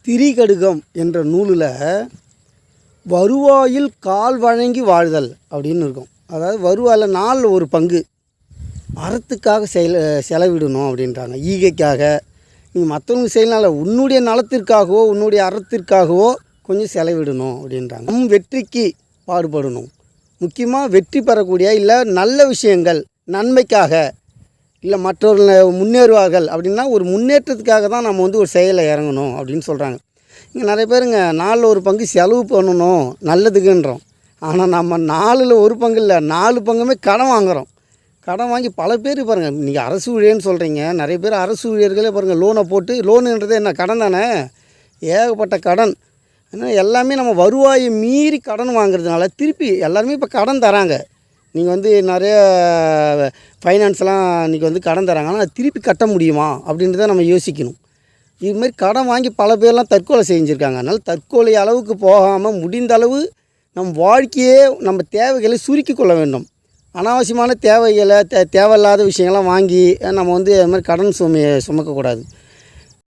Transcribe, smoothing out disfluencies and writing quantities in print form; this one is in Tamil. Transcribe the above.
திரிகடுகம் என்ற நூலில் வருவாயில் கால் வழங்கி வாழ்தல் அப்படின்னு இருக்கும். அதாவது வருவாயில் 4/1 அறத்துக்காக செலவிடணும் அப்படின்றாங்க. ஈகைக்காக நீங்கள் மற்றவங்க செய்யலாம், உன்னுடைய நலத்திற்காகவோ உன்னுடைய அறத்திற்காகவோ கொஞ்சம் செலவிடணும் அப்படின்றாங்க. வெற்றிக்கு பாடுபடணும். முக்கியமாக வெற்றி பெறக்கூடிய இல்லை நல்ல விஷயங்கள் நன்மைக்காக இல்லை மற்றவர்கள் முன்னேறுவார்கள் அப்படின்னா ஒரு முன்னேற்றத்துக்காக தான் நம்ம ஒரு செயலை இறங்கணும் அப்படின்னு சொல்கிறாங்க. இங்கே நிறைய பேருங்க 4/1 செலவு பண்ணணும் நல்லதுக்குன்றோம். ஆனால் நம்ம 4/1 இல்லை 4 பங்குமே கடன் வாங்குகிறோம். கடன் வாங்கி பல பேர் பாருங்கள், நீங்கள் அரசு ஊழியர்னு சொல்கிறீங்க, நிறைய பேர் அரசு ஊழியர்களே பாருங்கள் லோனை போட்டு, லோனுன்றது என்ன கடன் தானே, ஏகப்பட்ட கடன். ஆனால் எல்லாமே நம்ம வருவாயை மீறி கடன் வாங்குறதுனால திருப்பி எல்லாருமே இப்போ கடன் தராங்க. நீங்கள் நிறைய ஃபைனான்ஸ்லாம் இன்றைக்கி கடன் தராங்க. ஆனால் திருப்பி கட்ட முடியுமா அப்படின்றத நம்ம யோசிக்கணும். இதுமாரி கடன் வாங்கி பல பேர்லாம் தற்கொலை செஞ்சுருக்காங்க. அதனால் தற்கொலை அளவுக்கு போகாமல் முடிந்த அளவு நம் வாழ்க்கையே நம்ம தேவைகளை சுருக்கி கொள்ள வேண்டும். அனாவசியமான தேவைகளை தேவையில்லாத விஷயங்கள்லாம் வாங்கி நம்ம அது மாதிரி கடன் சுமையை சுமக்கக்கூடாது.